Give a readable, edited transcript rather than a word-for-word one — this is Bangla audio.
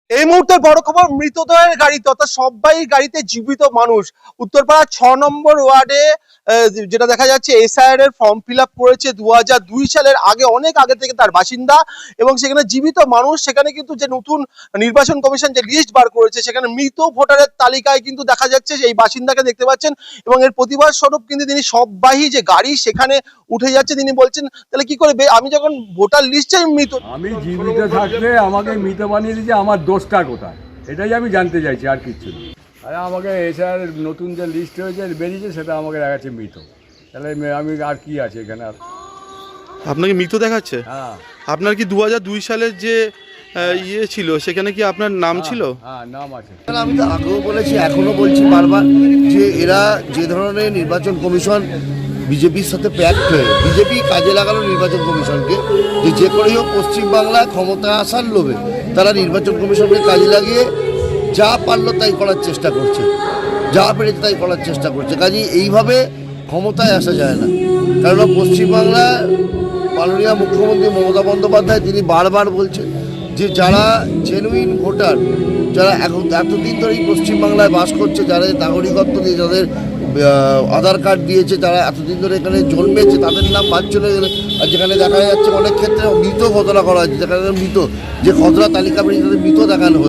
এই মুহূর্তে বড় খবর, মৃতদেহের গাড়িতে অর্থাৎ সবাই গাড়িতে জীবিত মানুষ। উত্তরপাড়া 6 নম্বর ওয়ার্ডে যেটা দেখা যাচ্ছে, এসআইআর এর ফর্ম ফিল আপ করেছে 2002 সালের আগে, অনেক আগে থেকে তার বাসিন্দা, এবং সেখানে জীবিত মানুষ। সেখানে কিন্তু যে নতুন নির্বাচন কমিশন যে লিস্ট বার করেছে, সেখানে মৃত ভোটারের তালিকায় কিন্তু দেখা যাচ্ছে এই বাসিন্দাকে দেখতে পাচ্ছেন, এবং এর প্রতিবাদ স্বরূপ কিন্তু তিনি সববাহী যে গাড়ি সেখানে উঠে যাচ্ছে। তিনি বলছেন, তাহলে কি করে আমি যখন ভোটার লিস্টে মৃত, আমি জীবিত থাকলে আমাকে মৃত বানিয়ে দিয়েছে, আমার দোষটা কোথায় এটাই আমি জানতে চাইছি, আর কিচ্ছু না। আরে আমাকে এসআর নতুন যে লিস্ট হয়েছে বেরিয়েছে সেটা আমাকে দেখাচ্ছে মৃত, তাহলে আমি আর কি আছে এখানে আর? আপনাকে মৃত দেখাচ্ছে? হ্যাঁ। আপনার কি 2002 সালের যে ইয়ে ছিল সেখানে কি আপনার নাম ছিল? হ্যাঁ, নাম আছে। আমি তো আগেও বলেছি, এখনো বলছি বারবার, যে এরা যে ধরনের নির্বাচন কমিশন বিজেপির সাথে প্যাক্ট হয়ে বিজেপি কাজে লাগালো নির্বাচন কমিশনকে, যে করেই হোক পশ্চিমবাংলায় ক্ষমতা আসার লোভে তারা নির্বাচন কমিশনকে কাজে লাগিয়ে যা পারলো তাই করার চেষ্টা করছে, যা পেরেছে তাই করার চেষ্টা করছে। কাজেই এইভাবে ক্ষমতায় আসা যায় না। কারণ পশ্চিমবাংলার মাননীয় মুখ্যমন্ত্রী মমতা বন্দ্যোপাধ্যায় তিনি বারবার বলছেন যে যারা জেনুইন ভোটার, যারা এখন এতদিন ধরেই পশ্চিমবাংলায় বাস করছে, যাদের নাগরিকত্ব দিয়ে, যাদের আধার কার্ড দিয়েছে, যারা এতদিন ধরে এখানে জন্মেছে, তাদের নাম বাদ চলে গেলে, আর যেখানে দেখা যাচ্ছে অনেক ক্ষেত্রে মৃত ঘটনা করা হয়েছে, যেখানে মৃত যে খসড়া তালিকা বেরিয়ে তাদের মৃত দেখানো হচ্ছে।